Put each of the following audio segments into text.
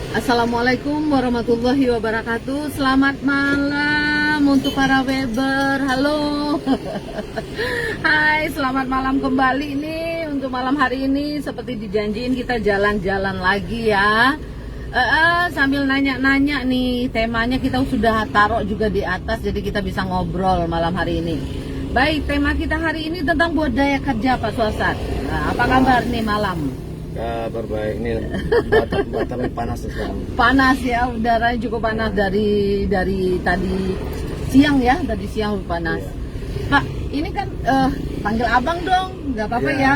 Assalamualaikum warahmatullahi wabarakatuh. Selamat malam untuk para Weber. Halo. Hai, selamat malam kembali nih. Untuk malam hari ini seperti dijanjiin kita jalan-jalan lagi ya. Sambil nanya-nanya nih, temanya kita sudah taruh juga di atas, jadi kita bisa ngobrol malam hari ini. Baik, tema kita hari ini tentang budaya kerja Pak Suasat. Nah, apa kabar nih malam? Kabar baik, ini Batam panas sekarang. Panas ya, udaranya cukup panas dari tadi siang ya, tadi siang panas. Iya. Pak, ini kan panggil abang dong, nggak apa-apa ya?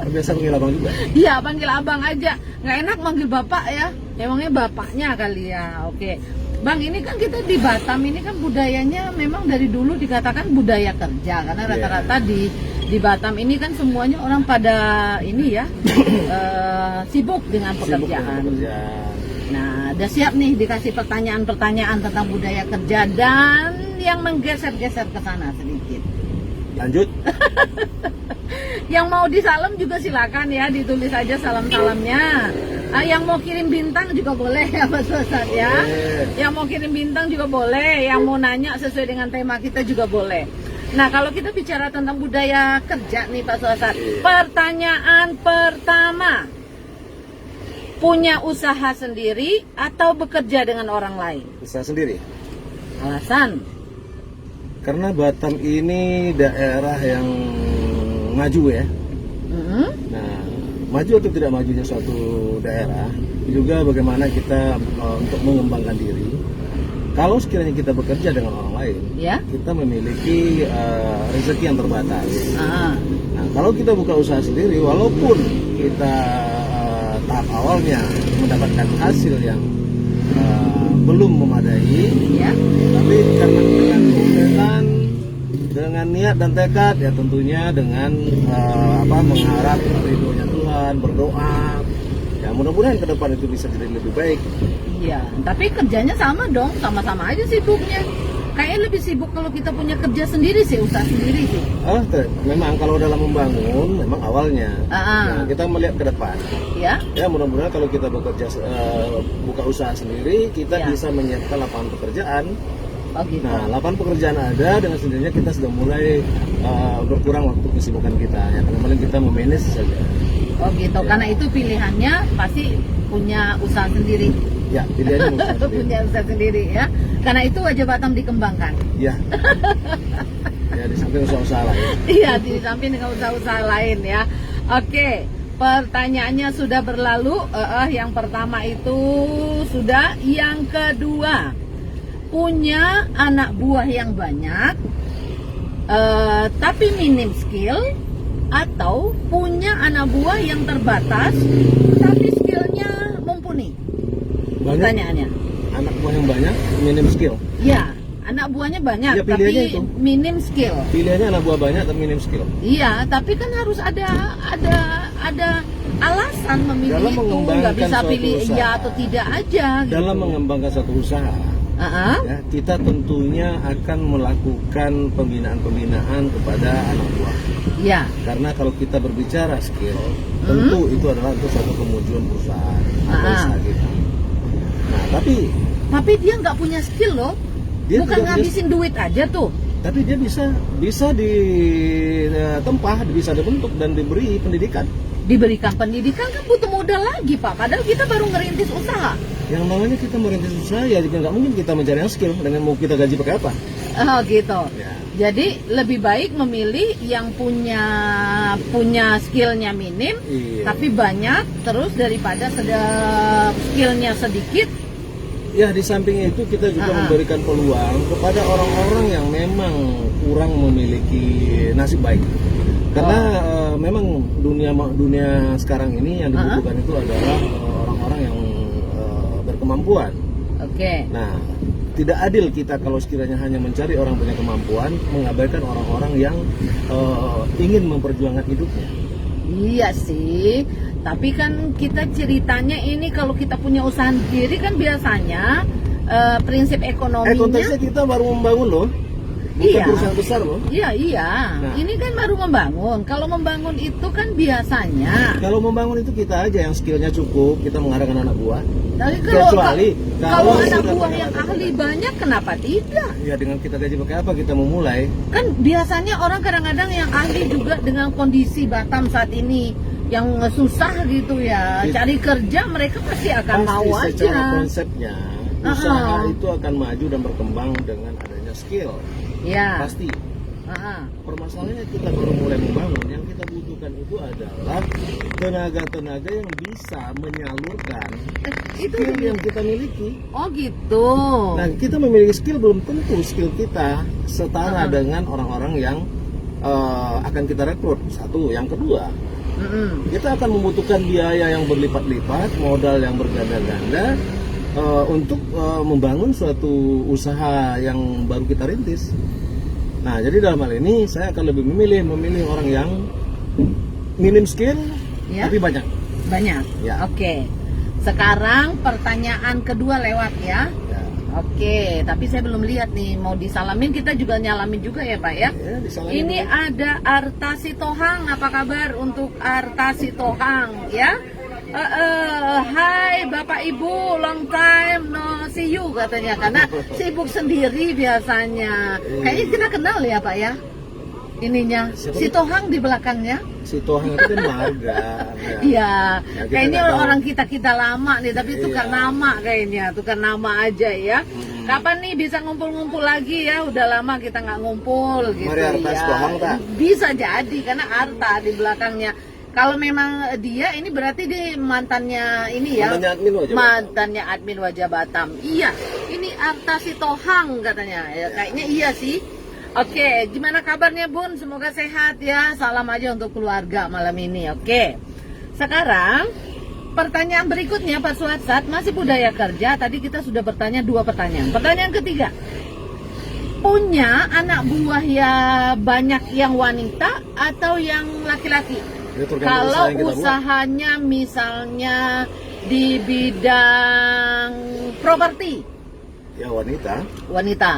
Biasa panggil abang juga. Iya, panggil abang aja, nggak enak manggil bapak ya, emangnya bapaknya kali ya. Oke, Bang, ini kan kita di Batam ini kan budayanya memang dari dulu dikatakan budaya kerja, karena rata-rata di Batam ini kan semuanya orang pada ini ya sibuk dengan pekerjaan. Nah, udah siap nih dikasih pertanyaan-pertanyaan tentang budaya kerja dan yang menggeser-geser ke sana sedikit. Lanjut. Yang mau disalam juga silakan ya, ditulis aja salam-salamnya. Yang mau kirim bintang juga boleh ya Pak Suasat ya. Yang mau kirim bintang juga boleh, yang mau nanya sesuai dengan tema kita juga boleh. Nah, kalau kita bicara tentang budaya kerja nih Pak Suasat, pertanyaan pertama, punya usaha sendiri atau bekerja dengan orang lain? Usaha sendiri. Alasan? Karena Batam ini daerah yang maju ya. Nah, maju atau tidak majunya suatu daerah juga bagaimana kita untuk mengembangkan diri. Kalau sekiranya kita bekerja dengan orang lain, Ya. kita memiliki rezeki yang terbatas. Nah, kalau kita buka usaha sendiri, walaupun kita tahap awalnya mendapatkan hasil yang belum memadai, Ya. tapi karena dengan komitmen, dengan niat dan tekad, ya tentunya dengan mengharap ridhonya Tuhan, berdoa, ya mudah-mudahan ke depan itu bisa jadi lebih baik. Iya, tapi kerjanya sama dong, sama-sama aja sibuknya. Kayaknya lebih sibuk kalau kita punya kerja sendiri sih, usaha sendiri sih. Memang kalau dalam membangun, memang awalnya ya, kita melihat ke depan. Ya. Ya mudah-mudahan kalau kita bekerja buka usaha sendiri, kita bisa menyiapkan lapangan pekerjaan. Oh gitu. Nah, lapangan pekerjaan ada, dengan sendirinya kita sudah mulai berkurang waktu kesibukan kita. Yang paling kita memanage saja. Oh gitu, karena itu pilihannya pasti punya usaha sendiri. Ya, pilihannya usaha sendiri. Punya usaha sendiri ya. Karena itu wajah Batam dikembangkan. Ya. Ya, di samping usaha-usaha lain. Iya, di samping dengan usaha-usaha lain ya. Oke, pertanyaannya sudah berlalu. Yang pertama itu sudah. Yang kedua, punya anak buah yang banyak, tapi minim skill, atau punya anak buah yang terbatas, tapi skillnya mumpuni. Pertanyaannya. Anak buah yang banyak, minim skill. Ya, anak buahnya banyak, Ya, tapi itu. minim skill. Pilihannya anak buah banyak tapi minim skill. Iya, tapi kan harus ada alasan memilih Dalam itu, nggak mengembangkan bisa suatu pilih usaha, iya atau tidak aja. Dalam gitu. mengembangkan suatu usaha, ya, kita tentunya akan melakukan pembinaan kepada anak buah. Ya. Karena kalau kita berbicara skill, tentu itu adalah untuk suatu kemajuan perusahaan atau usaha kita. Nah, Tapi dia nggak punya skill loh. Dia Bukan tidak ngabisin duit aja tuh. tapi dia bisa ditempa, bisa dibentuk dan diberi pendidikan. Diberikan pendidikan kan butuh modal lagi Pak. Padahal kita baru ngerintis usaha. Yang namanya kita merintis usaha ya juga nggak mungkin kita mencari yang skill dengan mau kita gaji pakai apa. Oh gitu. Ya. Jadi lebih baik memilih yang punya skillnya minim, tapi banyak terus daripada skillnya sedikit. Ya, di samping itu kita juga memberikan peluang kepada orang-orang yang memang kurang memiliki nasib baik. Karena memang dunia sekarang ini yang dibutuhkan itu adalah orang-orang yang berkemampuan. Oke. Nah, tidak adil kita kalau sekiranya hanya mencari orang punya kemampuan, mengabaikan orang-orang yang ingin memperjuangkan hidupnya. Iya sih, tapi kan kita ceritanya ini kalau kita punya usaha sendiri kan biasanya prinsip ekonominya. Konteksnya kita baru membangun loh. bukan Iya. perusahaan besar loh. Iya. Nah. Ini kan baru membangun. Kalau membangun itu kan biasanya. Kalau membangun itu kita aja yang skillnya cukup, kita mengarahkan anak buah. Tapi Kecuali kalau anak sudah buah punya yang latar ahli belakang. banyak, kenapa tidak? Ya dengan kita gaji pakai apa kita mau mulai? Kan biasanya orang kadang-kadang yang ahli juga dengan kondisi Batam saat ini yang susah gitu ya, cari kerja mereka pasti akan mau Pasti secara aja. konsepnya usaha itu akan maju dan berkembang dengan adanya skill. Ya. Pasti. Ah. Permasalahannya kita baru mulai membangun, yang kita butuhkan itu adalah tenaga-tenaga yang bisa menyalurkan Itu skill yang kita miliki. Oh gitu. Nah, kita memiliki skill, belum tentu skill kita setara dengan orang-orang yang akan kita rekrut. Satu, yang kedua, kita akan membutuhkan biaya yang berlipat-lipat, modal yang berganda-ganda untuk membangun suatu usaha yang baru kita rintis. Nah, jadi dalam hal ini saya akan lebih memilih orang yang minim skill Ya. tapi banyak. Banyak. Ya. Oke. Sekarang pertanyaan kedua lewat ya. Ya. Oke, tapi saya belum lihat nih, mau disalamin, kita juga nyalamin juga ya Pak ya. Ya, disalamin Ini dulu. ada Arta Sitohang, apa kabar untuk Arta Sitohang ya? Hai Bapak Ibu, long time no see you katanya, karena sibuk sendiri biasanya. Kayaknya kita kenal ya Pak ya, ininya Siapa Sitohang di belakangnya. Si Tohang itu kan marga. Ya. Iya, Ya, kita kayaknya nggak tahu. orang kita lama nih, tapi tukar Iya. nama kayaknya, tukar nama aja ya. Kapan nih bisa ngumpul-ngumpul lagi ya? Udah lama kita nggak ngumpul gitu Mari Arta ya. Sitohang, tak? Bisa jadi karena Arta di belakangnya. Kalau memang dia ini berarti dia mantannya ini ya. Mantannya admin wajah Mantannya admin Wajah Batam. Iya, ini Arta Sitohang katanya. Ya, kayaknya iya sih. Oke, gimana kabarnya Bun? Semoga sehat ya. Salam aja untuk keluarga malam ini. Oke. Sekarang pertanyaan berikutnya Pak Suatsat, masih budaya kerja. Tadi kita sudah bertanya 2 pertanyaan. Pertanyaan ketiga. Punya anak buah ya banyak yang wanita atau yang laki-laki? Ya, tergantung Kalau usaha yang kita buat. usahanya misalnya di bidang properti, Ya wanita. wanita.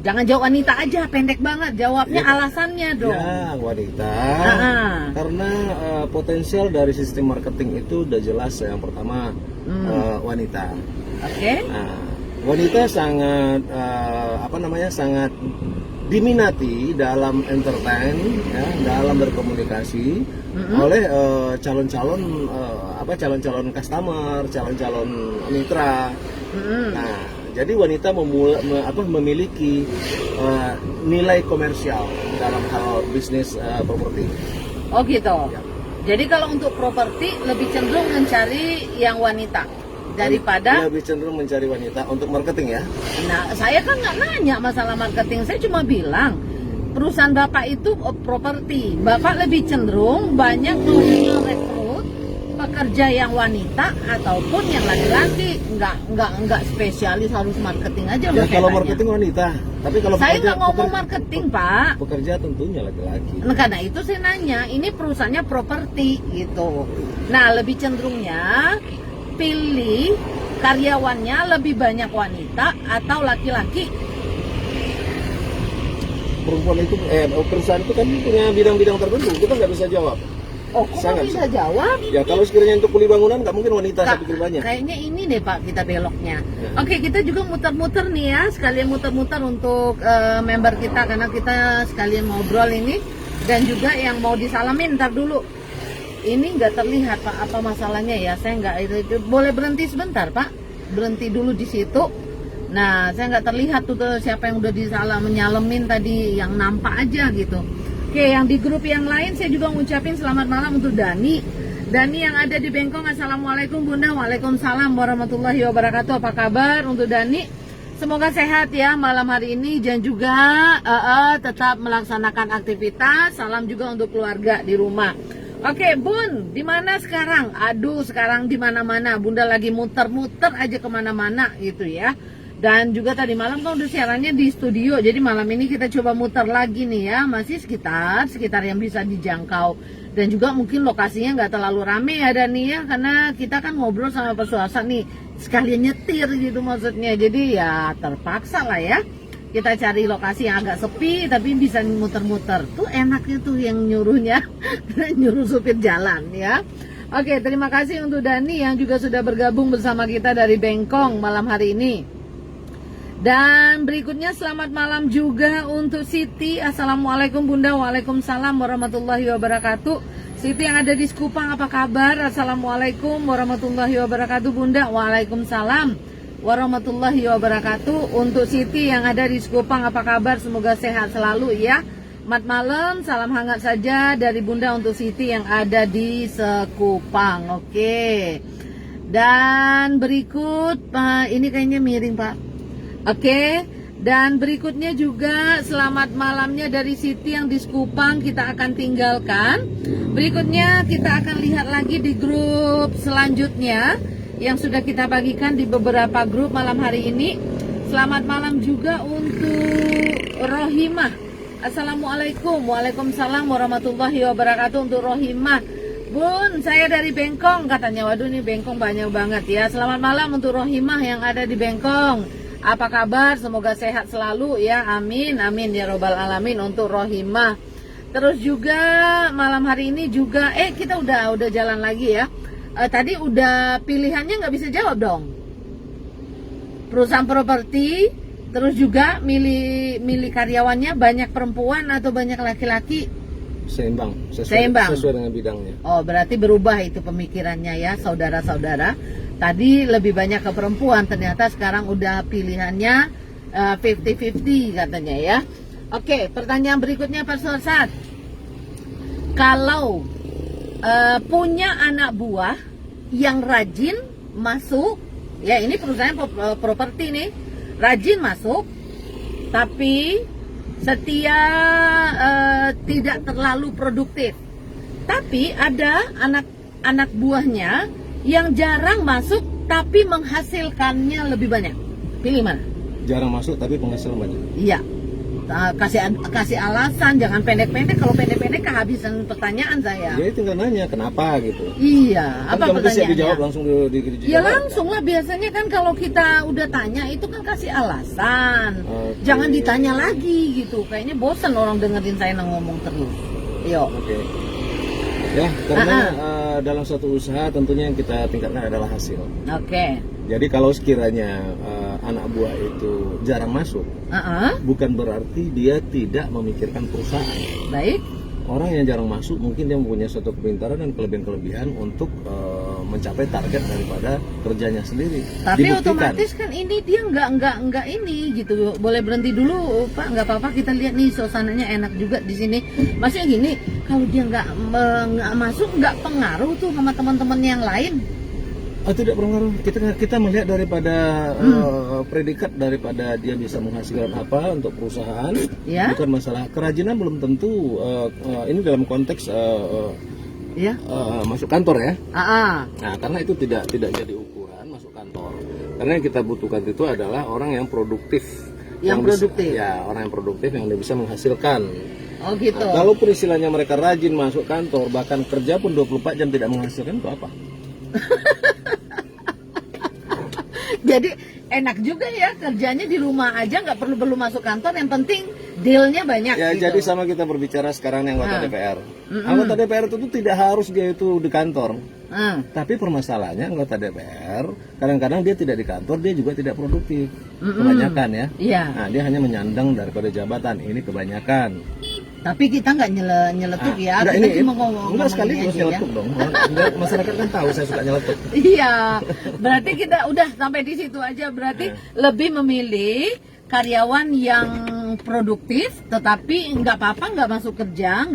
Jangan jawab wanita aja, pendek banget jawabnya, Ya. alasannya dong. Ya wanita. Ah. Karena potensial dari sistem marketing itu udah jelas. Yang pertama wanita. Oke. Nah, wanita sangat sangat diminati dalam entertain, ya, dalam berkomunikasi oleh calon-calon calon-calon customer, calon-calon mitra. Nah, jadi wanita memiliki nilai komersial dalam hal bisnis properti. Oh gitu. Ya. Jadi kalau untuk properti lebih cenderung mencari yang wanita daripada. Lebih cenderung mencari wanita untuk marketing ya. Nah, saya kan nggak nanya masalah marketing, saya cuma bilang perusahaan Bapak itu properti. Bapak lebih cenderung banyak merekrut pekerja yang wanita ataupun yang laki-laki. Nggak spesialis harus marketing aja. Ya loh saya kalau tanya. marketing wanita, tapi kalau Saya nggak ngomong pekerja- marketing Pak. Pekerja tentunya laki-laki. Nah, karena itu saya nanya, ini perusahaannya properti gitu. Nah, lebih cenderungnya pilih karyawannya lebih banyak wanita atau laki-laki? Perempuan itu perusahaan itu kan punya bidang-bidang tertentu, kita nggak bisa jawab. Oh, kok Saya nggak nggak bisa jawab? Ya kalau sekiranya untuk kuli bangunan nggak mungkin wanita, saya pikir banyak. Kayaknya ini deh Pak, kita beloknya. Ya. Oke, kita juga muter-muter nih ya, sekalian muter-muter untuk member kita, karena kita sekalian ngobrol ini. Dan juga yang mau disalamin, ntar dulu. Ini nggak terlihat Pak, apa masalahnya ya? Saya nggak itu boleh berhenti sebentar Pak, berhenti dulu di situ. Nah, saya nggak terlihat tuh siapa yang udah menyalemin tadi, yang nampak aja gitu. Oke, yang di grup yang lain saya juga ngucapin selamat malam untuk Dani. Dani yang ada di Bengkong, Assalamualaikum Bunda. Waalaikumsalam warahmatullahi wabarakatuh. Apa kabar untuk Dani? Semoga sehat ya malam hari ini dan juga tetap melaksanakan aktivitas. Salam juga untuk keluarga di rumah. Oke, Bun, di mana sekarang? Aduh, sekarang di mana-mana. Bunda lagi muter-muter aja kemana-mana gitu ya. Dan juga tadi malam kan udah siarannya di studio. Jadi malam ini kita coba muter lagi nih ya. Masih sekitar yang bisa dijangkau. Dan juga mungkin lokasinya nggak terlalu rame ya Dani ya. Karena kita kan ngobrol sama Pak Suasa nih. Sekalian nyetir gitu maksudnya. Jadi ya terpaksa lah ya. kita cari lokasi yang agak sepi tapi bisa muter-muter. Tuh enaknya tuh yang nyuruhnya, nyuruh supir jalan ya. Oke, terima kasih untuk Dani yang juga sudah bergabung bersama kita dari Bengkong malam hari ini. Dan berikutnya selamat malam juga untuk Siti. Assalamualaikum Bunda. Waalaikumsalam warahmatullahi wabarakatuh. Siti yang ada di Sekupang, apa kabar? Assalamualaikum warahmatullahi wabarakatuh Bunda. Waalaikumsalam warahmatullahi wabarakatuh. Untuk Siti yang ada di Sekupang, apa kabar? Semoga sehat selalu ya. Selamat malam, salam hangat saja dari Bunda untuk Siti yang ada di Sekupang. Oke. Dan berikut, ini kayaknya miring Pak. Oke. Dan berikutnya juga selamat malamnya dari Siti yang di Sekupang kita akan tinggalkan. Berikutnya kita akan lihat lagi di grup selanjutnya yang sudah kita bagikan di beberapa grup malam hari ini. Selamat malam juga untuk Rohimah. Assalamualaikum. Waalaikumsalam warahmatullahi wabarakatuh untuk Rohimah. Bun, saya dari Bengkong katanya. Waduh, ini Bengkong banyak banget ya. Selamat malam untuk Rohimah yang ada di Bengkong. Apa kabar? Semoga sehat selalu ya. Amin, amin ya robbal alamin untuk Rohimah. Terus juga malam hari ini juga kita udah jalan lagi ya. Tadi udah pilihannya nggak bisa jawab dong. Perusahaan properti, terus juga milih karyawannya banyak perempuan atau banyak laki-laki? Seimbang, Seimbang. Sesuai dengan bidangnya. Oh, berarti berubah itu pemikirannya ya, saudara-saudara. Tadi lebih banyak ke perempuan, ternyata sekarang udah pilihannya 50-50 katanya ya. Oke, pertanyaan berikutnya Pak Sursat. Kalau punya anak buah yang rajin masuk, ya ini perusahaan properti nih, rajin masuk, tapi setia, tidak terlalu produktif. Tapi ada anak buahnya yang jarang masuk tapi menghasilkannya lebih banyak. Pilih mana? Jarang masuk tapi penghasilan banyak. Iya. Kasih alasan, jangan pendek-pendek. Kalau pendek-pendek kehabisan pertanyaan saya. Jadi tinggal nanya kenapa gitu. Iya. Kan Apa kalau bisa pertanyaannya? dijawab langsung dijawab. Ya langsung lah, biasanya kan kalau kita udah tanya itu kan kasih alasan. Oke. Jangan ditanya lagi gitu. Kayaknya bosan orang dengerin saya ngomong terus. Yuk. Oke. Ya, karena dalam suatu usaha tentunya yang kita tingkatkan adalah hasil. Oke. Jadi kalau sekiranya anak buah itu jarang masuk, bukan berarti dia tidak memikirkan perusahaan. Baik. Orang yang jarang masuk mungkin dia mempunyai suatu kepintaran dan kelebihan-kelebihan untuk mencapai target daripada kerjanya sendiri. Tapi Dibuktikan. otomatis kan ini dia nggak ini gitu. Boleh berhenti dulu Pak, nggak apa-apa, kita lihat nih suasananya enak juga di sini. Maksudnya gini, kalau dia nggak masuk nggak pengaruh tuh sama teman-teman yang lain. Tidak pengaruh. Kita melihat daripada predikat daripada dia bisa menghasilkan apa untuk perusahaan, Ya. bukan masalah kerajinan. Belum tentu ini dalam konteks Ya. masuk kantor ya. Nah, karena itu tidak jadi ukuran masuk kantor. Karena yang kita butuhkan itu adalah orang yang produktif. Yang produktif. Ya, orang yang produktif yang bisa menghasilkan. Oh gitu. Nah, kalaupun istilahnya mereka rajin masuk kantor, bahkan kerja pun 24 jam tidak menghasilkan, itu apa? Jadi enak juga ya, kerjanya di rumah aja, nggak perlu masuk kantor, yang penting dealnya banyak. Ya, gitu. jadi sama kita berbicara sekarang yang anggota DPR. Anggota DPR itu tidak harus dia itu di kantor. Tapi permasalahannya anggota DPR kadang-kadang dia tidak di kantor, dia juga tidak produktif. Kebanyakan ya. Iya. Nah, dia hanya menyandang daripada jabatan. Ini kebanyakan. Tapi kita nggak nyeletuk ya. Enggak, Kita ini cuma ngomong enggak sekali aja terus nyeletuk dong. Masyarakat kan tahu saya suka nyeletuk. Iya, berarti kita udah sampai di situ aja. Berarti lebih memilih karyawan yang produktif, tetapi nggak apa-apa nggak masuk kerja,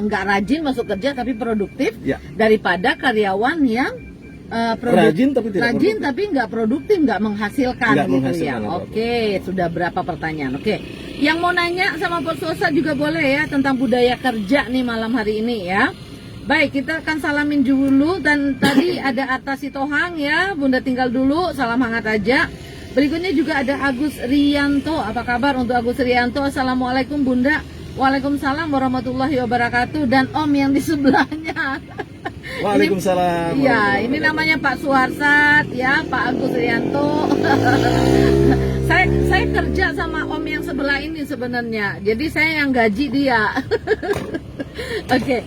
nggak rajin masuk kerja tapi produktif, Ya. daripada karyawan yang Rajin tapi tidak rajin produktif. tapi nggak produktif, nggak menghasilkan Nggak gitu menghasilkan ya. apa-apa. Oke, sudah berapa pertanyaan? Oke, yang mau nanya sama Pak Suosa juga boleh ya tentang budaya kerja nih malam hari ini ya. Baik, kita akan salamin dulu. Dan tadi ada Atta Sitohang ya, Bunda tinggal dulu, salam hangat aja. Berikutnya juga ada Agus Rianto. Apa kabar untuk Agus Rianto? Assalamualaikum Bunda. Waalaikumsalam warahmatullahi wabarakatuh. Dan Om yang di sebelahnya Waalaikumsalam. Iya, ini namanya Pak Suharsat, ya, Pak Agus Rianto. saya kerja sama Om yang sebelah ini sebenarnya. Jadi saya yang gaji dia. Oke.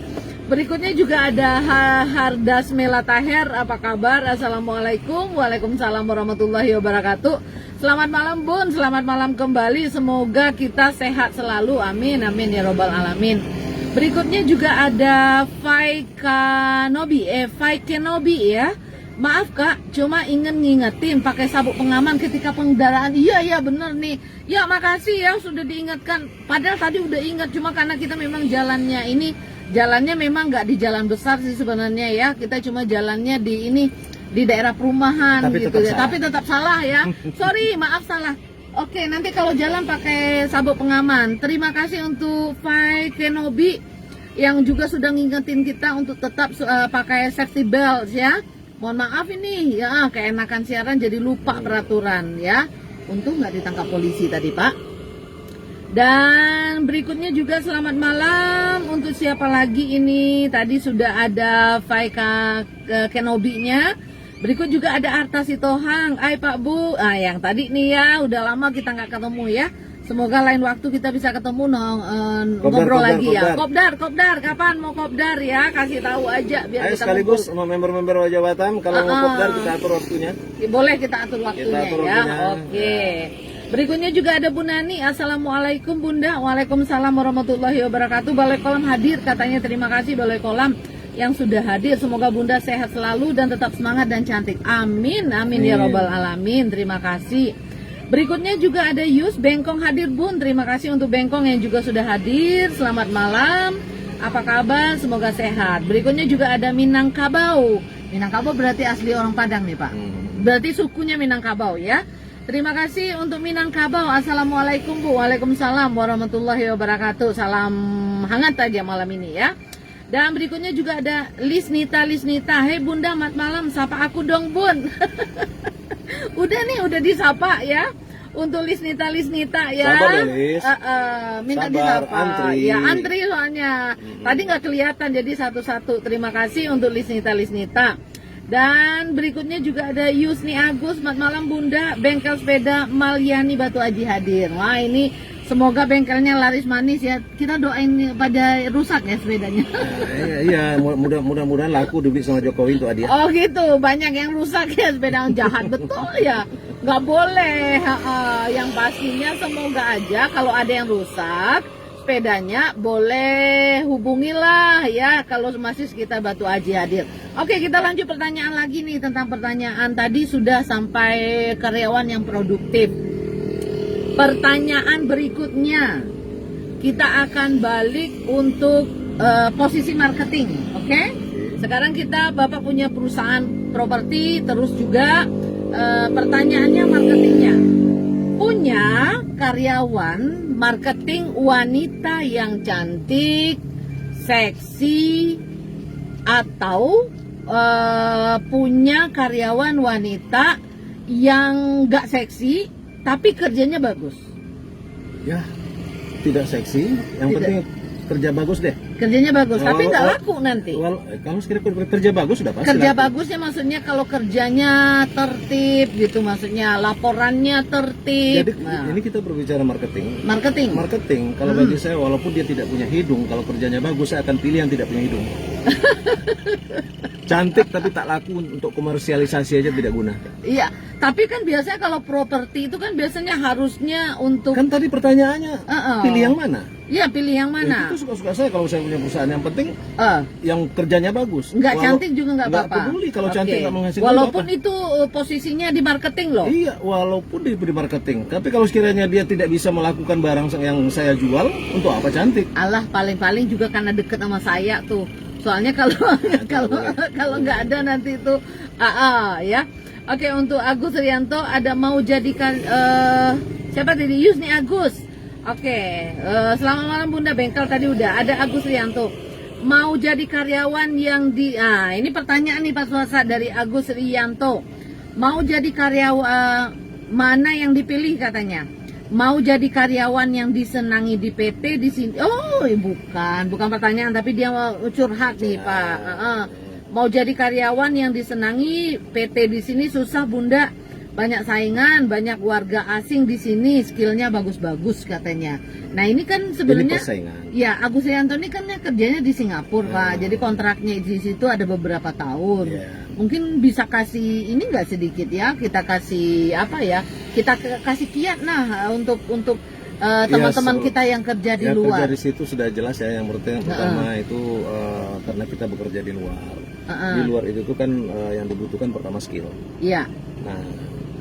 Berikutnya juga ada Hardas Melataher, apa kabar? Assalamualaikum. Waalaikumsalam warahmatullahi wabarakatuh. Selamat malam Bun, selamat malam kembali. Semoga kita sehat selalu, amin, amin ya robbal alamin. Berikutnya juga ada Faikenobi ya. Maaf Kak, cuma ngingetin pakai sabuk pengaman ketika pengendaraan. Iya bener nih. Ya makasih ya sudah diingatkan. Padahal tadi udah ingat, cuma karena kita memang jalannya memang nggak di jalan besar sih sebenarnya ya. Kita cuma jalannya di daerah perumahan tapi gitu ya. tetap Tapi tetap salah ya. Sorry, maaf salah. Oke, nanti kalau jalan pakai sabuk pengaman. Terima kasih untuk Faikenobi yang juga sudah ngingetin kita untuk tetap pakai safety belt ya. Mohon maaf ini ya, keenakan siaran jadi lupa peraturan ya. Untung nggak ditangkap polisi tadi Pak. Dan berikutnya juga selamat malam untuk siapa lagi ini? Tadi sudah ada Faika Kenobi-nya. Berikut juga ada Arta Sitohang. Hai Pak Bu. Ah yang tadi nih ya, udah lama kita nggak ketemu ya. Semoga lain waktu kita bisa ketemu ngobrol lagi ya. Kopdar, kapan mau kopdar ya? Kasih tahu aja biar Ayo kita sekaligus sama member-member Wajah Batam. Kalau mau kopdar kita atur waktunya. Boleh kita atur waktunya ya. Oke. Berikutnya juga ada Bu Nani. Assalamualaikum Bunda. Waalaikumsalam warahmatullahi wabarakatuh. Balai Kolam hadir katanya. Terima kasih Balai Kolam yang sudah hadir. Semoga Bunda sehat selalu dan tetap semangat dan cantik. Amin, amin ya robbal alamin. Terima kasih. Berikutnya juga ada Yus Bengkong hadir Bun. Terima kasih untuk Bengkong yang juga sudah hadir. Selamat malam. Apa kabar? Semoga sehat. Berikutnya juga ada Minangkabau. Minangkabau berarti asli orang Padang nih Pak. Berarti sukunya Minangkabau ya. Terima kasih untuk Minangkabau. Assalamualaikum Bu. Waalaikumsalam warahmatullahi wabarakatuh. Salam hangat aja malam ini ya. Dan berikutnya juga ada Lisnita. Hei Bunda, selamat malam. Sapa aku dong Bun. Udah disapa ya. Untuk Lisnita ya. Sabar Lis. Minta Sabar, disapa. antri. Ya antri soalnya. Tadi nggak kelihatan jadi satu-satu. Terima kasih untuk Lisnita. Dan berikutnya juga ada Yusni Agus. Selamat malam Bunda. Bengkel sepeda Malyani Batu Aji hadir. Wah ini semoga bengkelnya laris manis ya. Kita doain pada rusak ya sepedanya. Iya, mudah-mudahan laku dibeli sama Jokowi untuk hadiah. Oh gitu, banyak yang rusak ya sepeda jahat. Betul ya. Nggak boleh. Yang pastinya semoga aja kalau ada yang rusak sepedanya boleh hubungilah ya kalau masih sekitar Batu Aji hadir. Oke, kita lanjut pertanyaan lagi nih. Tentang pertanyaan tadi sudah sampai karyawan yang produktif. Pertanyaan berikutnya kita akan balik untuk posisi marketing. Oke? Sekarang Bapak punya perusahaan properti, terus juga pertanyaannya marketingnya. Punya karyawan marketing wanita yang cantik, seksi, atau punya karyawan wanita yang gak seksi tapi kerjanya bagus. Ya, tidak seksi, yang penting kerja bagus deh. Kerjanya bagus, tapi nggak laku nanti. Kalau sekiranya kerja bagus sudah pasti. Kerja laku. bagusnya maksudnya kalau kerjanya tertib gitu, maksudnya laporannya tertib. Jadi ini kita berbicara marketing. Marketing. Kalau bagi saya walaupun dia tidak punya hidung, kalau kerjanya bagus saya akan pilih yang tidak punya hidung. Cantik tapi tak laku, untuk komersialisasi aja tidak guna. Iya, tapi kan biasanya kalau properti itu kan biasanya harusnya untuk. Kan tadi pertanyaannya pilih yang mana? Iya, pilih yang mana? Itu suka-suka saya kalau saya punya perusahaan, yang penting yang kerjanya bagus. Nggak cantik juga nggak apa-apa. Nggak peduli kalau cantik nggak menghasilkan walaupun apa-apa. itu posisinya di marketing loh. Iya, walaupun di marketing. Tapi kalau sekiranya dia tidak bisa melakukan barang yang saya jual, untuk apa cantik? Allah, paling-paling juga karena deket sama saya tuh. Soalnya kalau nggak ada nanti itu ya. Oke, untuk Agus Rianto ada mau jadikan siapa tadi? Yusni Agus. Oke, selamat malam Bunda. Bengkel tadi udah ada Agus Rianto. Mau jadi karyawan yang ini pertanyaan nih Pak Suasa dari Agus Rianto. Mau jadi karyawan mana yang dipilih katanya? Mau jadi karyawan yang disenangi di PT di sini. Oh, bukan pertanyaan tapi dia mau curhat nih Pak. Mau jadi karyawan yang disenangi, PT di sini susah Bunda. Banyak saingan, banyak warga asing di sini, skillnya bagus-bagus katanya. Nah ini kan sebenarnya, ya Agus Rianto ini kan kerjanya di Singapura Pak, jadi kontraknya di situ ada beberapa tahun. Mungkin bisa kasih ini nggak sedikit ya, kita kasih apa ya, kita kasih kiat nah untuk teman-teman kita yang kerja di luar. Kerja di situ sudah jelas ya, yang pertama itu karena kita bekerja di luar. Di luar itu tuh kan yang dibutuhkan pertama skill. Iya. Nah,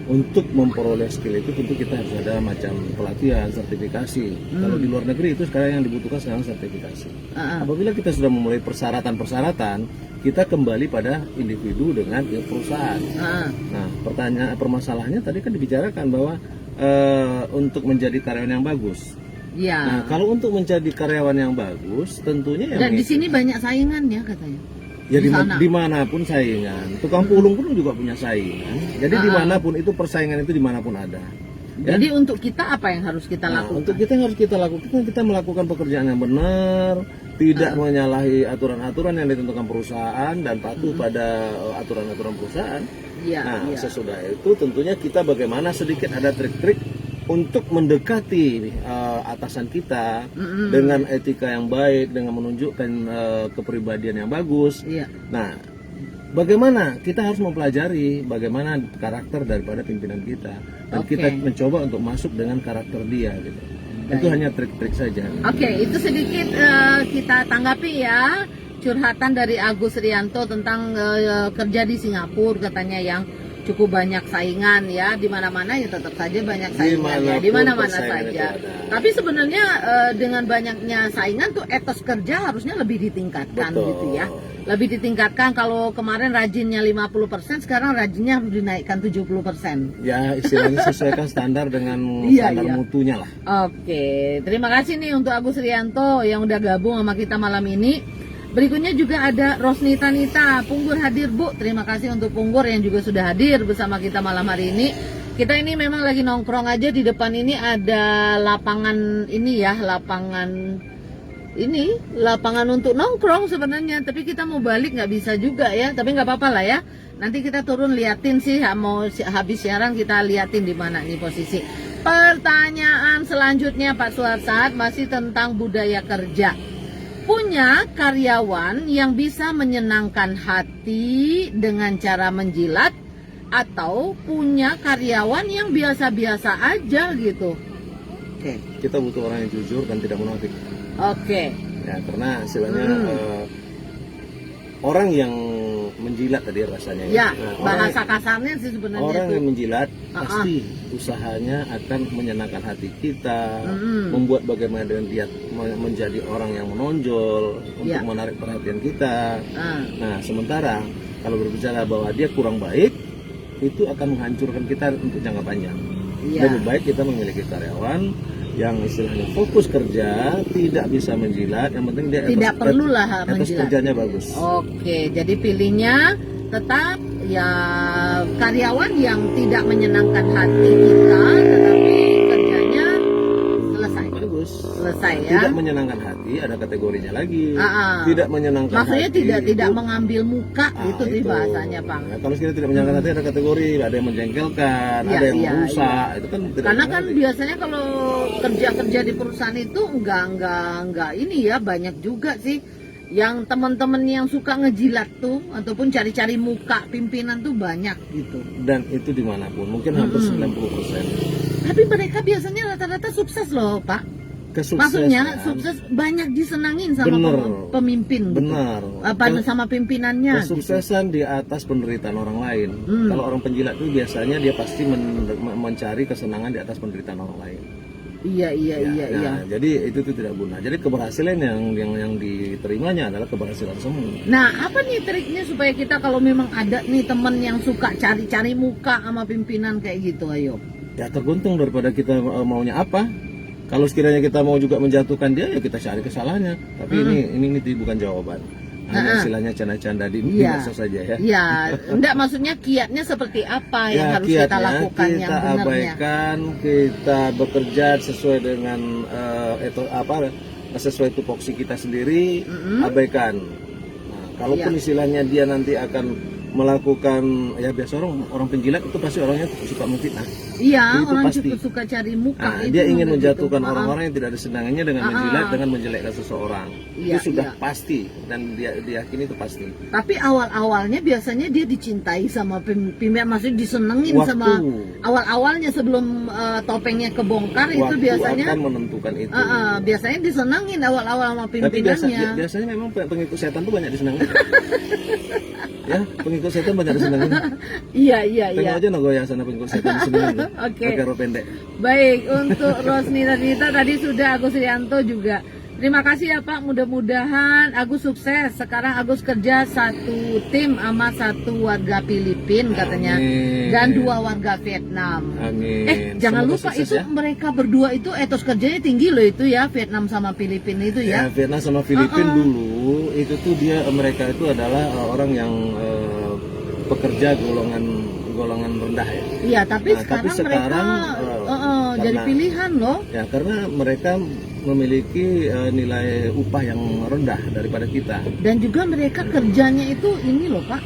untuk memperoleh skill itu tentu kita harus ada macam pelatihan, sertifikasi. Kalau di luar negeri itu sekarang yang dibutuhkan sekarang sertifikasi. Apabila kita sudah memulai persyaratan-persyaratan, kita kembali pada individu dengan perusahaan. Nah, permasalahannya tadi kan dibicarakan bahwa untuk menjadi karyawan yang bagus. Ya. Nah, kalau untuk menjadi karyawan yang bagus, tentunya dan di sini banyak saingannya katanya. Ya dimanapun saingan, tukang pulung pun juga punya saingan. Jadi dimanapun itu persaingan itu dimanapun ada. Ya? Jadi untuk kita apa yang harus kita lakukan? Untuk kita yang harus kita lakukan, kita melakukan pekerjaan yang benar, tidak menyalahi aturan-aturan yang ditentukan perusahaan dan patuh pada aturan-aturan perusahaan. Sesudah itu tentunya kita bagaimana sedikit ada trik-trik untuk mendekati atasan kita dengan etika yang baik, dengan menunjukkan kepribadian yang bagus. Nah, bagaimana kita harus mempelajari bagaimana karakter daripada pimpinan kita dan kita mencoba untuk masuk dengan karakter dia gitu. Itu hanya trik-trik saja. Itu sedikit kita tanggapi ya, curhatan dari Agus Rianto tentang kerja di Singapura katanya yang cukup banyak saingan ya, di mana-mana ya tetap saja banyak saingan ya, di mana-mana saja. Tapi sebenarnya dengan banyaknya saingan tuh etos kerja harusnya lebih ditingkatkan. Betul. Gitu ya. Lebih ditingkatkan. Kalau kemarin rajinnya 50%, sekarang rajinnya harus dinaikkan 70%. Ya, istilahnya sesuaikan standar dengan standar mutunya lah. Terima kasih nih untuk Agus Rianto yang udah gabung sama kita malam ini. Berikutnya juga ada Rosni Tanita, Punggur hadir Bu. Terima kasih untuk Punggur yang juga sudah hadir bersama kita malam hari ini. Kita ini memang lagi nongkrong aja, di depan ini ada lapangan ini ya, lapangan untuk nongkrong sebenarnya. Tapi kita mau balik nggak bisa juga ya, tapi nggak apa-apa lah ya. Nanti kita turun liatin sih, mau habis siaran kita liatin di mana nih posisi. Pertanyaan selanjutnya Pak Suarsat masih tentang budaya kerja. Punya karyawan yang bisa menyenangkan hati dengan cara menjilat, atau punya karyawan yang biasa-biasa aja gitu. Kita butuh orang yang jujur dan tidak munafik. Ya, karena istilahnya orang yang menjilat tadi rasanya ya. Bahasa kasarnya sih sebenarnya. Orang yang menjilat pasti usahanya akan menyenangkan hati kita, membuat bagaimana dia menjadi orang yang menonjol untuk menarik perhatian kita. Nah, sementara kalau berbicara bahwa dia kurang baik, itu akan menghancurkan kita untuk jangka panjang. Lebih baik kita memiliki karyawan yang istilahnya fokus kerja, tidak bisa menjilat, yang penting dia tidak perlulah menjilat. Kerjanya bagus. Jadi pilihnya tetap ya karyawan yang tidak menyenangkan hati kita, tetapi kerjanya selesai ya. Tidak menyenangkan hati, ada kategorinya lagi. Tidak menyenangkan maksudnya hati. tidak mengambil muka itu bahasanya Bang. Nah, kalau sekali tidak menyenangkan hati ada kategori, ada yang menjengkelkan, ada yang merusak, itu kan tidak. Karena kan biasanya kalau kerja di perusahaan itu enggak ini ya, banyak juga sih yang teman-teman yang suka ngejilat tuh ataupun cari-cari muka pimpinan tuh banyak gitu. Dan itu dimanapun, mungkin hampir 90%. Tapi mereka biasanya rata-rata sukses loh Pak. Maksudnya sukses banyak disenangin sama pemimpin. Sama pimpinannya. Kesuksesan di atas penderitaan orang lain. Kalau orang penjilat itu biasanya dia pasti mencari kesenangan di atas penderitaan orang lain. Iya. Jadi itu tidak guna. Jadi keberhasilan yang diterimanya adalah keberhasilan semu. Nah, apa nih triknya supaya kita kalau memang ada nih teman yang suka cari-cari muka sama pimpinan kayak gitu, ayo? Ya tergantung daripada kita maunya apa. Kalau sekiranya kita mau juga menjatuhkan dia, ya kita cari kesalahannya. Tapi ini bukan jawaban. Hanya istilahnya canda-canda di medsos saja ya. Iya, enggak maksudnya kiatnya seperti apa yang harus kita lakukan yang benarnya. Kita abaikan, kita bekerja sesuai dengan sesuai tupoksi kita sendiri, abaikan. Nah, Kalaupun Iya. istilahnya dia nanti akan melakukan, ya biasa orang penjilat itu pasti orangnya suka memfitnah. Iya, Itu orang pasti. cukup suka cari muka. Nah, itu dia ingin begitu. menjatuhkan Ah, orang-orang yang tidak ada senangannya dengan menjilat, dengan menjelekkan seseorang. Iya, Itu sudah iya. pasti dan dia diyakini itu pasti. Tapi awal-awalnya biasanya dia dicintai sama pimpinan, maksudnya disenengin Waktu. sama awal-awalnya sebelum topengnya kebongkar itu Waktu biasanya akan menentukan itu. biasanya disenengin awal-awal sama Tapi pimpinannya. biasanya memang pengikut setan tuh banyak disenangi. Ya, pengikut setan banyak disenangi. Iya, iya, iya. Tengok aja Nagoya sana pengikut setan disenangi. Oke. Pakai rok pendek. Baik, untuk Rosni Radita tadi sudah, Agus Rianto juga. Terima kasih ya Pak, mudah-mudahan Agus sukses. Sekarang Agus kerja satu tim sama satu warga Filipin katanya. Amin. Dan 2 warga Vietnam. Amin. Jangan Semoga lupa sukses itu ya. mereka berdua itu etos kerjanya tinggi loh itu ya, Vietnam sama Filipin itu Ya, ya. Vietnam sama Filipina dulu itu tuh mereka itu adalah orang yang pekerja golongan rendah ya. Iya, tapi Nah, sekarang, tapi sekarang, mereka jadi karena- pilihan loh. Ya, karena mereka memiliki nilai upah yang rendah daripada kita. Dan juga mereka kerjanya itu ini loh Pak,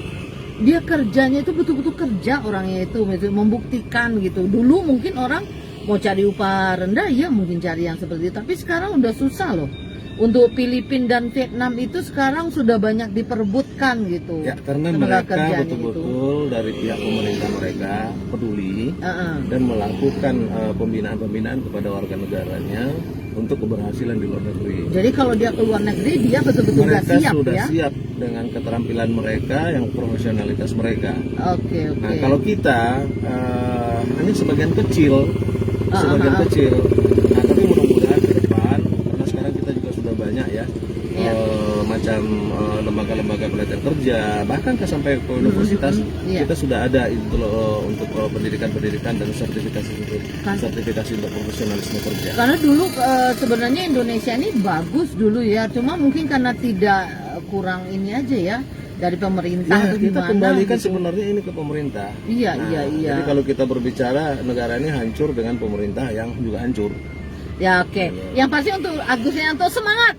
dia kerjanya itu betul-betul kerja orangnya itu membuktikan gitu. Dulu mungkin orang mau cari upah rendah ya mungkin cari yang seperti itu, tapi sekarang udah susah loh. Untuk Filipina dan Vietnam itu sekarang sudah banyak diperebutkan gitu. Ya, karena tenaga mereka kerjanya betul-betul dari pihak pemerintah mereka peduli Heeh. dan melakukan pembinaan-pembinaan kepada warga negaranya untuk keberhasilan di luar negeri. Jadi kalau dia ke luar negeri dia betul-betul udah Mereka siap sudah ya. siap dengan keterampilan mereka, yang profesionalitas mereka. Oke, oke. Nah, kalau kita hanya sebagian kecil, kecil. Nah, tapi mudah-mudahan ke depan, karena sekarang kita juga sudah banyak ya, Iya. macam lembaga-lembaga pelatihan kerja, bahkan sampai ke universitas, Iya. kita sudah ada itu loh, untuk pendidikan-pendidikan dan sertifikasi Kan. untuk profesionalisme kerja. Karena dulu sebenarnya Indonesia ini bagus dulu ya, cuma mungkin karena tidak kurang ini aja ya dari pemerintah Ya, atau kita gimana kembalikan gitu. sebenarnya ini ke pemerintah. Iya, Nah, iya, iya. Jadi kalau kita berbicara negara ini hancur dengan pemerintah yang juga hancur. Ya oke. Yang pasti untuk Agus Rianto semangat.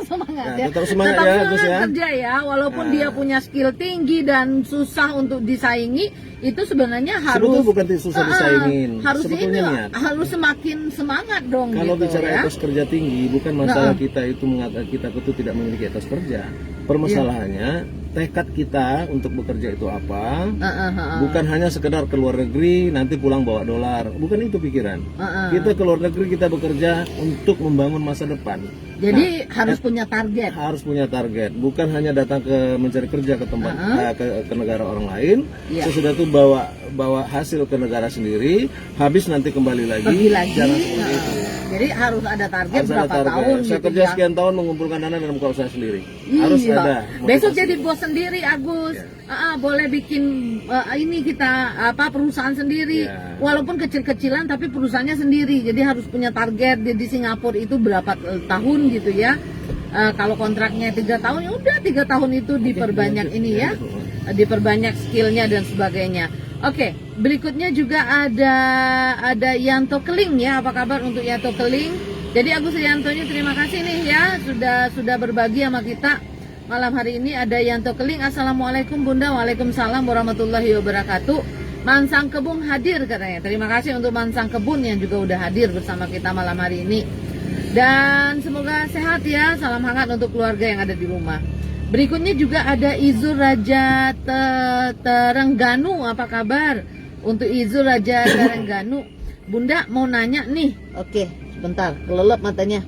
Semangat Nah, ya. tetap semangat ya, Agus ya. kerja ya, walaupun Nah. dia punya skill tinggi dan susah untuk disaingi, itu sebenarnya harus Sebetulnya bukan susah disaingin, harus sebetulnya ini niat. harus semakin semangat dong Kalau gitu bicara ya. etos kerja tinggi, bukan masalah kita itu mengatakan kita itu tidak memiliki etos kerja. Permasalahannya tekad kita untuk bekerja itu apa? Bukan hanya sekedar ke luar negeri nanti pulang bawa dolar, bukan itu pikiran. Kita ke luar negeri kita bekerja untuk membangun masa depan. Jadi harus punya target. Harus punya target, bukan hanya datang ke mencari kerja ke tempat ke negara orang lain. Iya. Sesudah itu bawa hasil ke negara sendiri, habis nanti kembali lagi. Pergi lagi. Jangan seperti itu. Jadi harus ada target Harus ada berapa target. tahun Saya gitu kerja ya. sekian tahun mengumpulkan dana dan buka usaha sendiri. Harus Iya. ada. Besok motivasi. jadi bos sendiri Agus. Iya. Boleh bikin ini kita perusahaan sendiri. Iya. Walaupun kecil-kecilan tapi perusahaannya sendiri. Jadi harus punya target. Di Singapura itu berapa tahun gitu ya. Kalau kontraknya 3 tahun ya udah 3 tahun itu diperbanyak ini ya. Diperbanyak skillnya dan sebagainya. Oke, berikutnya juga ada Yanto Keling ya. Apa kabar untuk Yanto Keling? Jadi Agus Riantonya terima kasih nih ya sudah berbagi sama kita malam hari ini. Ada Yanto Keling. Assalamualaikum Bunda. Waalaikumsalam warahmatullahi wabarakatuh. Mansang Kebun hadir katanya. Terima kasih untuk Mansang Kebun yang juga udah hadir bersama kita malam hari ini. Dan semoga sehat ya. Salam hangat untuk keluarga yang ada di rumah. Berikutnya juga ada Izur Raja Terengganu. Apa kabar untuk Izur Raja Terengganu? Bunda mau nanya nih. Oke, sebentar, kelelep matanya.